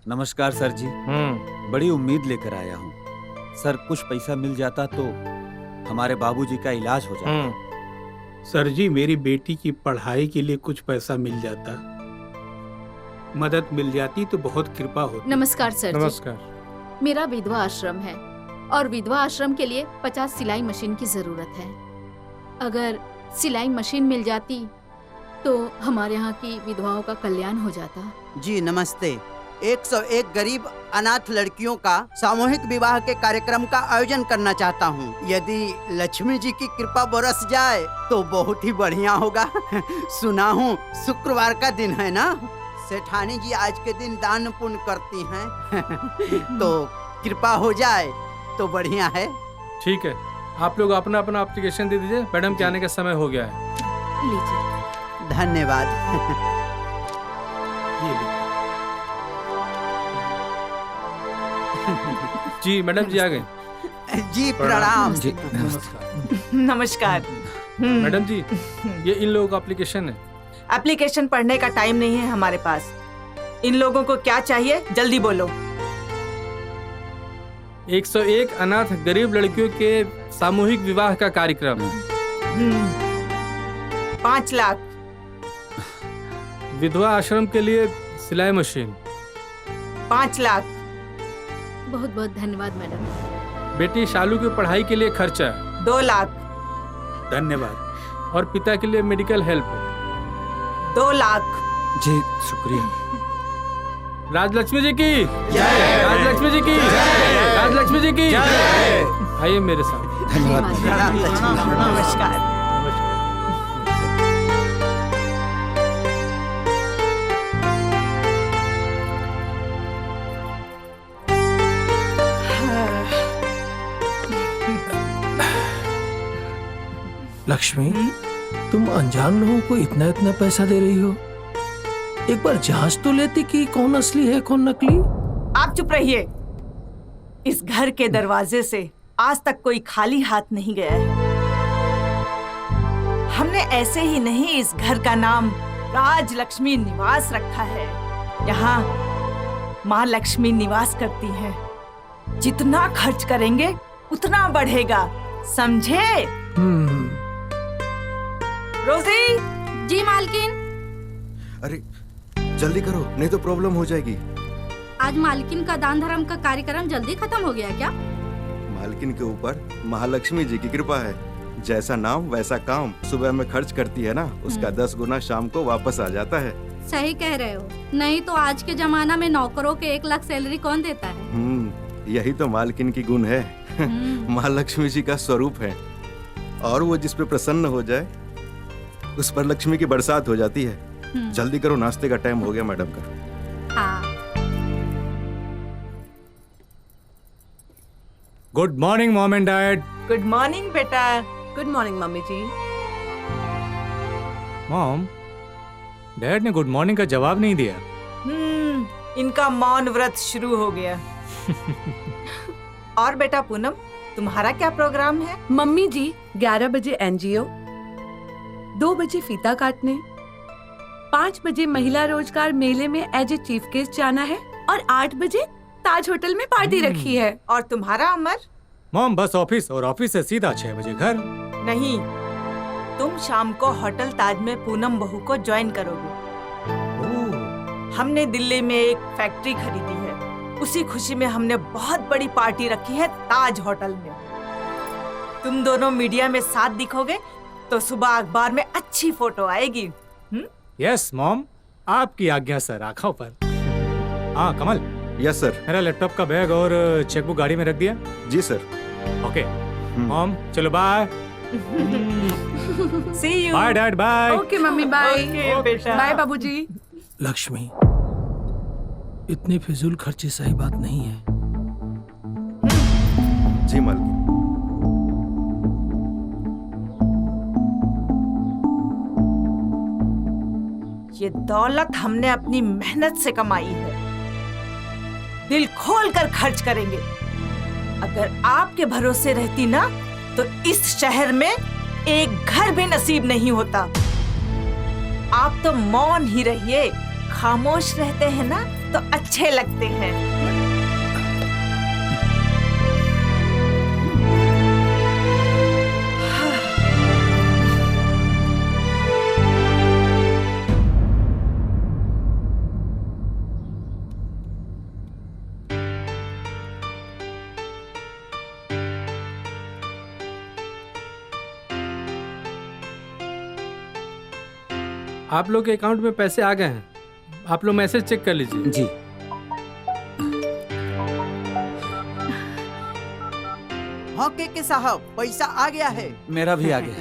नमस्कार सर जी। बड़ी उम्मीद लेकर आया हूँ सर। कुछ पैसा मिल जाता तो हमारे बाबूजी का इलाज हो जाता। सर जी, मेरी बेटी की पढ़ाई के लिए कुछ पैसा मिल जाता, मदद मिल जाती तो बहुत कृपा होती। नमस्कार सर। नमस्कार। मेरा विधवा आश्रम है और विधवा आश्रम के लिए 50 सिलाई मशीन की जरूरत है। अगर सिलाई मशीन मिल जाती तो हमारे यहाँ की विधवाओं का कल्याण हो जाता। जी नमस्ते। 101 गरीब अनाथ लड़कियों का सामूहिक विवाह के कार्यक्रम का आयोजन करना चाहता हूँ। यदि लक्ष्मी जी की कृपा बरस जाए तो बहुत ही बढ़िया होगा। सुना हूँ शुक्रवार का दिन है ना, सेठानी जी आज के दिन दान पुण्य करती हैं। तो कृपा हो जाए तो बढ़िया है। ठीक है, आप लोग अपना अपना एप्लीकेशन दे दीजिए। मैडम के आने का समय हो गया है। लीजिए। धन्यवाद। ये लीजिए। जी मैडम जी आ गए। जी प्रणाम। जी नमस्कार। मैडम जी ये इन लोगों का एप्लीकेशन है। एप्लीकेशन पढ़ने का टाइम नहीं है हमारे पास। इन लोगों को क्या चाहिए जल्दी बोलो। 101 अनाथ गरीब लड़कियों के सामूहिक विवाह का कार्यक्रम है। 5 लाख। विधवा आश्रम के लिए सिलाई मशीन। 5 लाख। बहुत बहुत धन्यवाद मैडम। बेटी शालू की पढ़ाई के लिए खर्चा। 2 लाख। धन्यवाद। और पिता के लिए मेडिकल हेल्प। 2 लाख। जी शुक्रिया। राजलक्ष्मी जी की जय। राजलक्ष्मी जी की जय। राजलक्ष्मी जी की जय। आइए मेरे साथ। धन्यवाद। प्रणाम लक्ष्मी। नमस्कार। लक्ष्मी, तुम अनजान लोगों को इतना इतना पैसा दे रही हो। एक बार जांच तो लेती कि कौन असली है कौन नकली। आप चुप रहिए। इस घर के दरवाजे से आज तक कोई खाली हाथ नहीं गया है। हमने ऐसे ही नहीं इस घर का नाम राजलक्ष्मी निवास रखा है। यहाँ माँ लक्ष्मी निवास करती हैं। जितना खर्च करेंगे उतना बढ़ेगा, समझे? रोजी। जी मालकिन। अरे जल्दी करो नहीं तो प्रॉब्लम हो जाएगी। आज मालकिन का दान धर्म का कार्यक्रम जल्दी खत्म हो गया क्या? मालकिन के ऊपर महालक्ष्मी जी की कृपा है। जैसा नाम वैसा काम। सुबह में खर्च करती है ना, उसका 10 गुना शाम को वापस आ जाता है। सही कह रहे हो। नहीं तो आज के जमाना में नौकरों के 1 लाख सैलरी कौन देता है? यही तो मालकिन की गुण है। महालक्ष्मी जी का स्वरूप है। और वो जिस पे प्रसन्न हो जाए उस पर लक्ष्मी की बरसात हो जाती है। जल्दी करो, नाश्ते का टाइम हो गया मैडम का। हाँ। Good morning mom and dad. Good morning बेटा। गुड मॉर्निंग मम्मी जी। मॉम, डैड ने गुड मॉर्निंग का जवाब नहीं दिया। इनका मौन व्रत शुरू हो गया। और बेटा पूनम, तुम्हारा क्या प्रोग्राम है? मम्मी जी 11 बजे एनजीओ, 2 बजे फीता काटने, 5 बजे महिला रोजगार मेले में एज ए चीफ गेस्ट जाना है और 8 बजे ताज होटल में पार्टी रखी है। और तुम्हारा अमर? मॉम बस ऑफिस और ऑफिस से सीधा 6 बजे घर। नहीं, तुम शाम को होटल ताज में पूनम बहू को ज्वाइन करोगे। हमने दिल्ली में एक फैक्ट्री खरीदी है, उसी खुशी में हमने बहुत बड़ी पार्टी रखी है ताज होटल में। तुम दोनों मीडिया में साथ दिखोगे तो सुबह अखबार में अच्छी फोटो आएगी। यस मॉम, आपकी आज्ञा सर। आंखों पर। हाँ कमल। Yes sir. मेरा लैपटॉप का बैग और चेकबुक गाड़ी में रख दिया। जी सर। ओके मॉम, चलो bye. See you. Bye dad. Bye. Okay मम्मी बाय। ओके बेटा। बाय बाबूजी। लक्ष्मी, इतनी फिजूल खर्ची सही बात नहीं है। जी मालकिन। ये दौलत हमने अपनी मेहनत से कमाई है। दिल खोल कर खर्च करेंगे। अगर आपके भरोसे रहती ना तो इस शहर में एक घर भी नसीब नहीं होता। आप तो मौन ही रहिए। खामोश रहते हैं ना तो अच्छे लगते हैं। आप लोग के अकाउंट में पैसे आ गए हैं, आप लोग मैसेज चेक कर लीजिए। जी। हाँ के साहब, पैसा आ गया है। मेरा भी आ गया।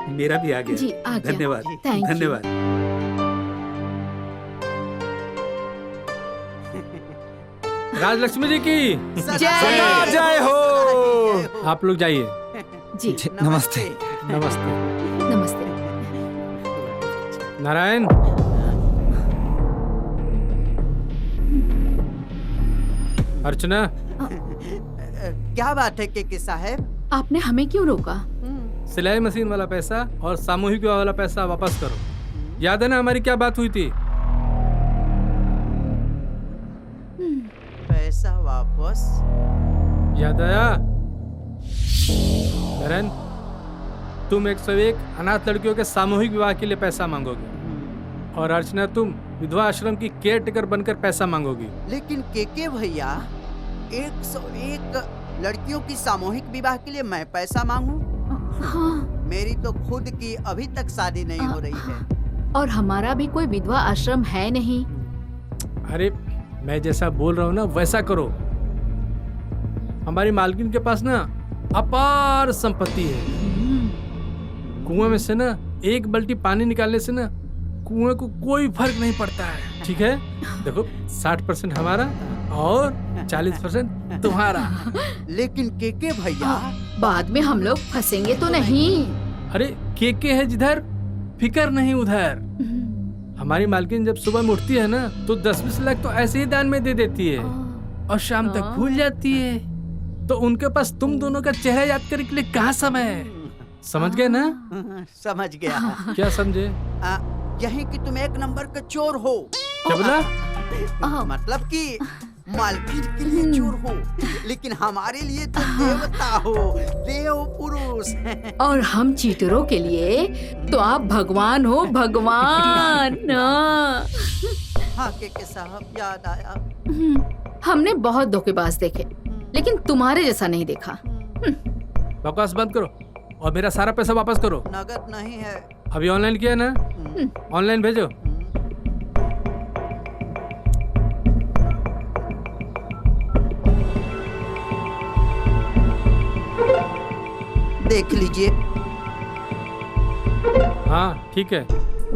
मेरा भी आ गया। जी आ गया। धन्यवाद। Thank you. धन्यवाद। राजलक्ष्मी जी की जय। जय हो। आप लोग जाइए। जी नमस्ते। नमस्ते। नमस्ते। नारायण, अर्चना, क्या बात है के साहब? आपने हमें क्यों रोका? सिलाई मशीन वाला पैसा और सामूहिक विवाह वाला पैसा वापस करो। याद है ना हमारी क्या बात हुई थी? पैसा वापस? याद आया? नारायण, तुम 101 अनाथ लड़कियों के सामूहिक विवाह के लिए पैसा मांगोगे और अर्चना तुम विधवा आश्रम की केयर टेकर बनकर पैसा मांगोगी। लेकिन के भैया, 101 लड़कियों की सामूहिक विवाह के लिए मैं पैसा मांगू? हाँ। मेरी तो खुद की अभी तक शादी नहीं हो रही है। और हमारा भी कोई विधवा आश्रम है नहीं। अरे मैं जैसा बोल रहा हूँ ना वैसा करो। हमारी मालकिन के पास ना अपार संपत्ति है। कुएं में से ना एक बाल्टी पानी निकालने से ना कुएं को कोई फर्क नहीं पड़ता है। ठीक है, देखो 60% हमारा और 40% तुम्हारा। लेकिन के भैया, बाद में हम लोग फंसेंगे तो नहीं? अरे के है जिधर फिकर नहीं उधर। हमारी मालकिन जब सुबह में उठती है ना तो 10-20 लाख तो ऐसे ही दान में दे देती है और शाम तक भूल जाती है। तो उनके पास तुम दोनों का चेहरा याद करने के लिए कहाँ समय है? समझ गए ना? समझ गया। क्या समझे? यही कि तुम एक नंबर का चोर हो। क्या बोला? मतलब कि मालकिन के लिए चोर हो, लेकिन हमारे लिए तो देवता हो, देव पुरुष। और हम चीटरों के लिए तो आप भगवान हो, भगवान। हाँ के साहब, याद आया। हमने बहुत धोखेबाज देखे, लेकिन तुम्हारे जैसा नहीं देखा। बकवास बंद करो और मेरा सारा पैसा वापस करो। नगद नहीं है। अभी ऑनलाइन किया ना? ऑनलाइन भेजो। देख लीजिए। हाँ ठीक है।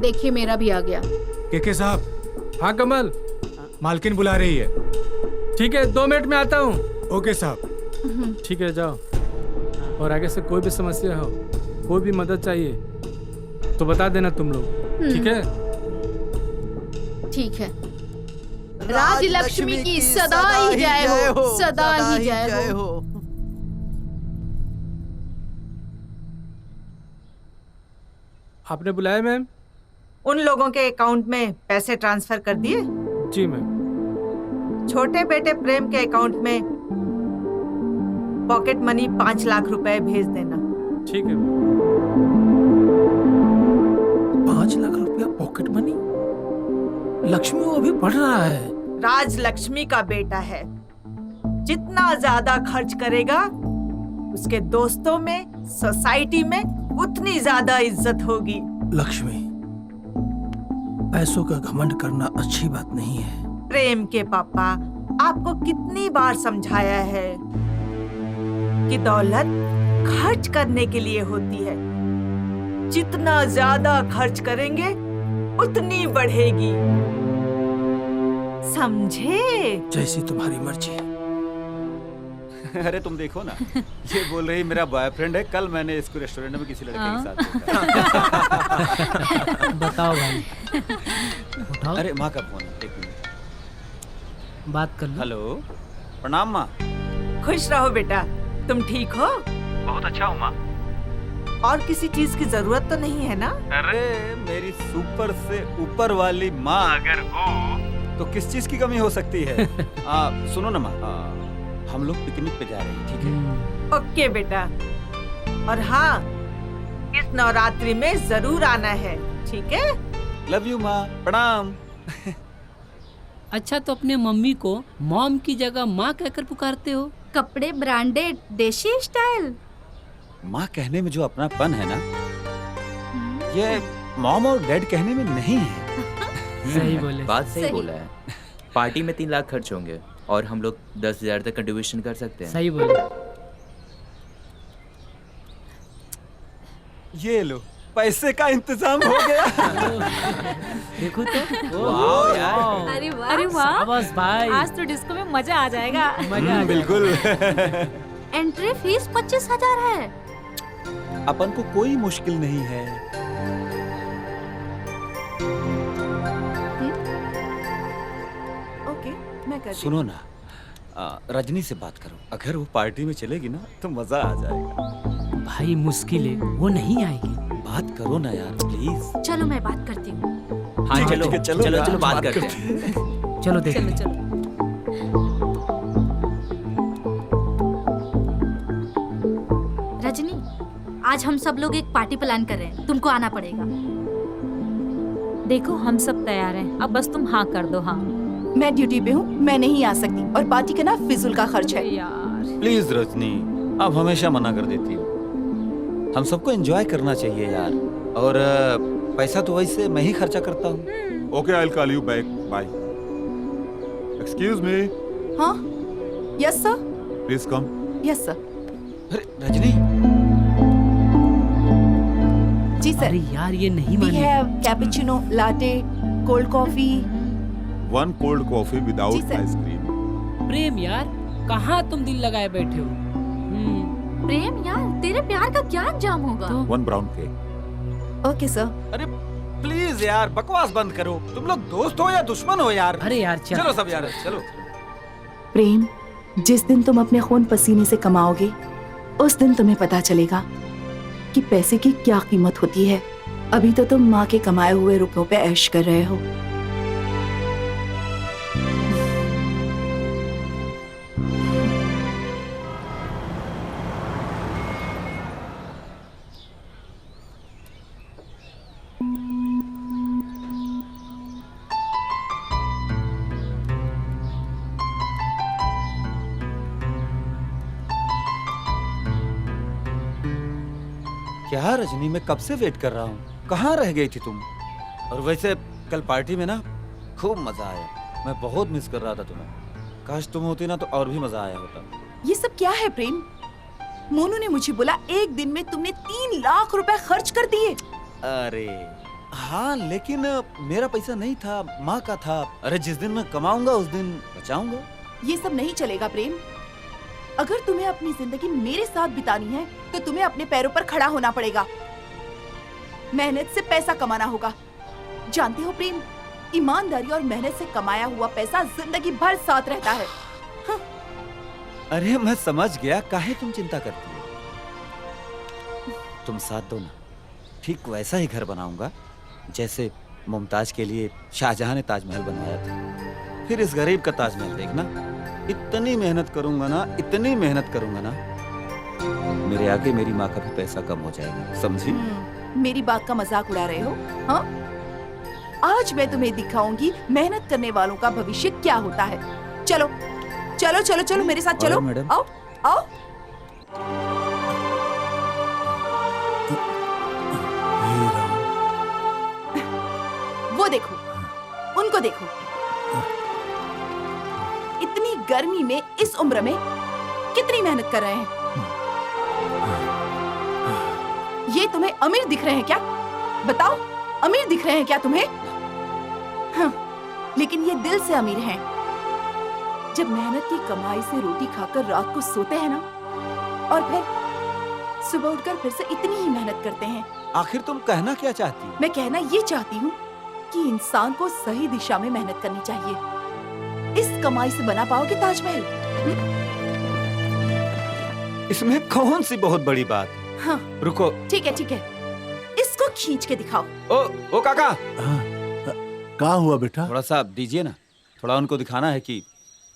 देखिए मेरा भी आ गया। के साहब। हाँ कमल, मालकिन बुला रही है। ठीक है 2 मिनट में आता हूँ। ओके साहब। ठीक है जाओ। और आगे से कोई भी समस्या हो, कोई भी मदद चाहिए तो बता देना तुम लोग। ठीक है? ठीक है। राजलक्ष्मी की सदा ही जय हो, सदा ही जय हो। आपने बुलाया मैम? उन लोगों के अकाउंट में पैसे ट्रांसफर कर दिए? जी मैम। छोटे बेटे प्रेम के अकाउंट में पॉकेट मनी 5 लाख रुपए भेज देना। ठीक है। 5 लाख रुपया पॉकेट मनी? लक्ष्मी वो अभी पढ़ रहा है। राजलक्ष्मी का बेटा है, जितना ज्यादा खर्च करेगा उसके दोस्तों में, सोसाइटी में उतनी ज्यादा इज्जत होगी। लक्ष्मी, पैसों का घमंड करना अच्छी बात नहीं है। प्रेम के पापा, आपको कितनी बार समझाया है कि दौलत खर्च करने के लिए होती है। जितना ज्यादा खर्च करेंगे उतनी बढ़ेगी, समझे? जैसी तुम्हारी मर्जी। अरे तुम देखो ना, ये बोल रही मेरा बॉयफ्रेंड है। कल मैंने इसको रेस्टोरेंट में किसी लड़के के साथ देखा। बताओ भाई। उठाओ। अरे माँ का फोन है, 1 मिनट बात कर लो। हेलो, प्रणाम माँ। खुश रहो बेटा, तुम ठीक हो? बहुत अच्छा हूँ माँ। और किसी चीज की जरूरत तो नहीं है ना? अरे मेरी सुपर से ऊपर वाली माँ अगर हो तो किस चीज की कमी हो सकती है? सुनो ना माँ, हम लोग पिकनिक पे जा रहे हैं, ठीक है? ओके बेटा, और हाँ, इस नवरात्रि में जरूर आना है, ठीक है? लव यू माँ, प्रणाम। अच्छा, तो अपने मम्मी को मॉम की जगह माँ कहकर पुकारते हो? कपड़े ब्रांडेड, देशी स्टाइल। माँ कहने में जो अपनापन है ना, ये मॉम और डैड कहने में नहीं है। सही बोले। बात सही बोला है। पार्टी में 3 लाख खर्च होंगे और हम लोग 10,000 तक कंट्रीब्यूशन कर सकते हैं। सही बोले। ये लो, पैसे का इंतजाम हो गया। देखो तो। वाह यार। अरे वाह, अरे वाह, शाबाश भाई। आज तो डिस्को में मजा आ जाएगा। मजा आ गया। बिल्कुल। एंट्री फीस 25,000 है। अपन को कोई मुश्किल नहीं है। ओके, मैं करती सुनो ना, रजनी से बात करो, अगर वो पार्टी में चलेगी ना तो मजा आ जाएगा। भाई मुश्किल है, वो नहीं आएगी। बात करो ना यार, प्लीज। चलो मैं बात करती हूँ। हाँ ठीक है, चलो ठीक है, चलो चलो यार, चलो बात बात करते करते हैं। चलो देख। चलो चलो। रजनी, आज हम सब लोग एक पार्टी प्लान कर रहे हैं, तुमको आना पड़ेगा। देखो हम सब तैयार हैं, अब बस तुम हाँ कर दो। हाँ मैं ड्यूटी पे हूँ, मैं नहीं आ सकती, और पार्टी का ना फिजूल का खर्च है। यार, प्लीज रजनी, आप हमेशा मना कर देती हो। हम सबको एंजॉय करना चाहिए यार, और पैसा तो वैसे मैं ही खर्चा करता हूँ। Okay, I will call you back, bye. Excuse me, हाँ, yes sir, please come. Yes sir. अरे रजनी, जी सर। अरे यार ये नहीं वी माने। Have cappuccino, latte, cold coffee. 1 cold coffee जी विदाउट सर। आइसक्रीम। प्रेम यार, कहाँ तुम दिल लगाए बैठे हो? प्रेम यार, तेरे प्यार का क्या अंजाम होगा? 1 ब्राउन केक। Okay sir. अरे प्लीज यार, बकवास बंद करो। तुम लोग दोस्त हो या दुश्मन हो यार? अरे यार चलो सब यार, चलो। प्रेम, जिस दिन तुम अपने खून पसीने से कमाओगे, उस दिन तुम्हें पता चलेगा कि पैसे की क्या कीमत होती है। अभी तो तुम माँ के कमाए हुए रुपयों पे ऐश कर रहे हो। क्या रजनी, मैं कब से वेट कर रहा हूँ, कहाँ रह गई थी तुम? और वैसे कल पार्टी में ना खूब मजा आया, मैं बहुत मिस कर रहा था तुम्हें। काश तुम होती ना तो और भी मजा आया होता। ये सब क्या है प्रेम? मोनू ने मुझे बोला एक दिन में तुमने 3 लाख रुपए खर्च कर दिए। अरे हाँ, लेकिन मेरा पैसा नहीं था, माँ का था। अरे जिस दिन मैं कमाऊंगा उस दिन बचाऊंगा। ये सब नहीं चलेगा प्रेम। अगर तुम्हें अपनी जिंदगी मेरे साथ बितानी है तो तुम्हें अपने पैरों पर खड़ा होना पड़ेगा। मेहनत से पैसा कमाना होगा। जानते हो प्रेम, ईमानदारी और मेहनत से कमाया हुआ पैसा जिंदगी भर साथ रहता है। हाँ। अरे मैं समझ गया, काहे तुम चिंता करती हो। तुम साथ दो ना, ठीक वैसा ही घर बनाऊंगा जैसे मुमताज के लिए शाहजहां ने ताजमहल बनवाया था। फिर इस गरीब का ताजमहल देखना। इतनी मेहनत करूंगा ना, इतनी मेहनत करूंगा ना, मेरे आगे मेरी माँ का भी पैसा कम हो जाएगा, समझी? मेरी बात का मजाक उड़ा रहे हो? हाँ, आज मैं तुम्हें दिखाऊंगी मेहनत करने वालों का भविष्य क्या होता है। चलो चलो चलो चलो मेरे साथ चलो। मैडम। आओ आओ। वो देखो, उनको देखो, इतनी गर्मी में इस उम्र में कितनी मेहनत कर रहे हैं। ये तुम्हें अमीर दिख रहे हैं क्या? बताओ, अमीर दिख रहे हैं क्या तुम्हें? हाँ, लेकिन ये दिल से अमीर हैं। जब मेहनत की कमाई से रोटी खाकर रात को सोते हैं ना, और फिर सुबह उठकर फिर से इतनी ही मेहनत करते हैं। आखिर तुम कहना क्या चाहती हो? मैं कहना ये चाहती हूँ कि इंसान को सही दिशा में मेहनत करनी चाहिए। इस कमाई से बना पाओगे ताजमहल? इसमें कौन सी बहुत बड़ी बात? हाँ, रुको। ठीक है ठीक है, इसको खींच के दिखाओ। ओ काका, क्या हुआ बेटा? थोड़ा सा दीजिए ना, थोड़ा उनको दिखाना है कि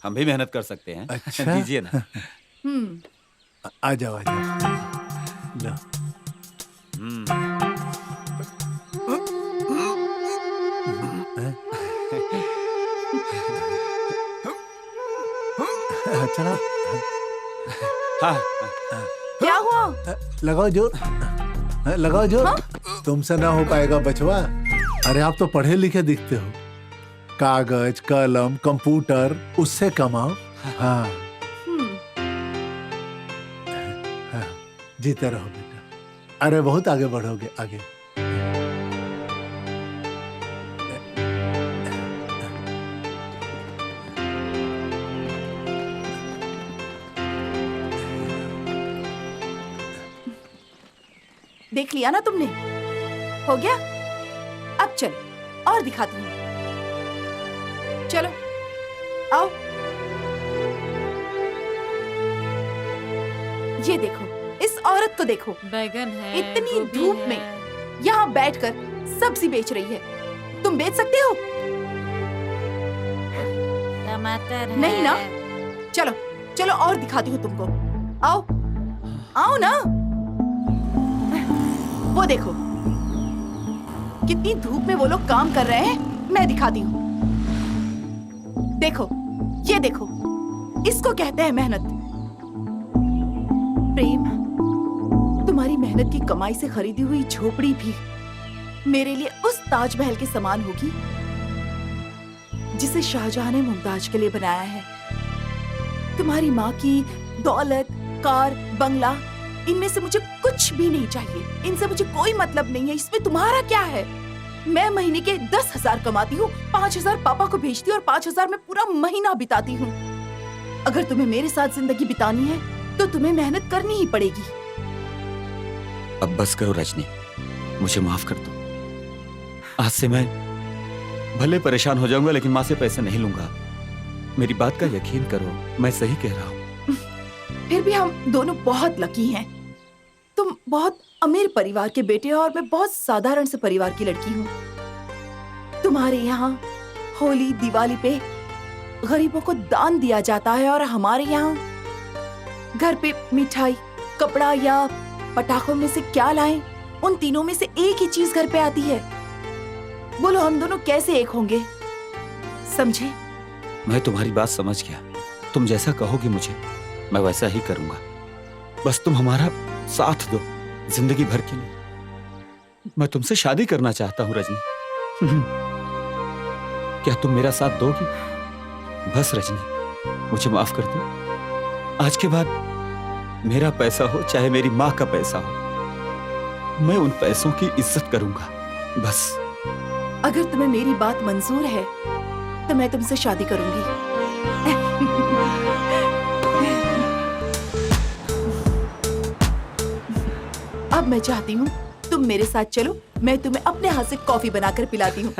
हम भी मेहनत कर सकते हैं। अच्छा? दीजिए ना। आ जाओ आ जाओ। लो। चला। हाँ। क्या हुआ? लगाओ जोर, लगाओ जोर। तुमसे ना हो पाएगा बचवा। अरे आप तो पढ़े लिखे दिखते हो। कागज, कलम, कंप्यूटर, उससे कमाओ। हाँ हाँ, जीते रहो बेटा। अरे बहुत आगे बढ़ोगे, आगे। देख लिया ना तुमने? हो गया? अब चलो और दिखाती हूँ। चलो आओ। ये देखो, इस औरत को देखो। बैगन है, इतनी गोभी धूप है। में यहाँ बैठकर सब्जी बेच रही है। तुम बेच सकते हो? टमाटर है। नहीं ना? चलो चलो और दिखाती हूँ तुमको। आओ आओ ना। वो देखो कितनी धूप में वो लोग काम कर रहे हैं। मैं दिखाती हूँ। देखो, ये देखो, इसको कहते हैं मेहनत। प्रेम, तुम्हारी मेहनत की कमाई से खरीदी हुई झोपड़ी भी मेरे लिए उस ताजमहल के समान होगी जिसे शाहजहां ने मुमताज के लिए बनाया है। तुम्हारी माँ की दौलत, कार, बंगला, इनमें से मुझे कुछ भी नहीं चाहिए। इनसे मुझे कोई मतलब नहीं है। इसमें तुम्हारा क्या है? मैं महीने के 10,000 कमाती हूँ, 5,000 पापा को भेजती हूँ और 5,000 में पूरा महीना बिताती हूँ। अगर तुम्हें मेरे साथ जिंदगी बितानी है तो तुम्हें मेहनत करनी ही पड़ेगी। अब बस करो रजनी, मुझे माफ कर दो। आज से मैं भले परेशान हो जाऊंगा लेकिन माँ से पैसे नहीं लूंगा। मेरी बात का यकीन करो, मैं सही कह रहा हूँ। फिर भी हम दोनों बहुत लकी हैं। तुम बहुत अमीर परिवार के बेटे हो और मैं बहुत साधारण से परिवार की लड़की हूँ। तुम्हारे यहाँ होली, दिवाली पे गरीबों को दान दिया जाता है और हमारे यहाँ घर पे मिठाई, कपड़ा या पटाखों में से क्या लाएं? उन तीनों में से एक ही चीज घर पे आती है। बोलो हम दोनों कैसे एक होंगे? समझे? मैं तुम्हारी बात समझ गया। तुम जैसा कहोगी मुझे, मैं वैसा ही करूंगा। बस तुम हमारा साथ दो जिंदगी भर के लिए। मैं तुमसे शादी करना चाहता हूँ रजनी। क्या तुम मेरा साथ दोगी? बस रजनी, मुझे माफ कर दो। आज के बाद मेरा पैसा हो चाहे मेरी माँ का पैसा हो, मैं उन पैसों की इज्जत करूंगा। बस अगर तुम्हें मेरी बात मंजूर है तो मैं तुमसे शादी करूंगी। अब मैं चाहती हूँ तुम मेरे साथ चलो, मैं तुम्हें अपने हाथ से कॉफी बनाकर पिलाती हूँ।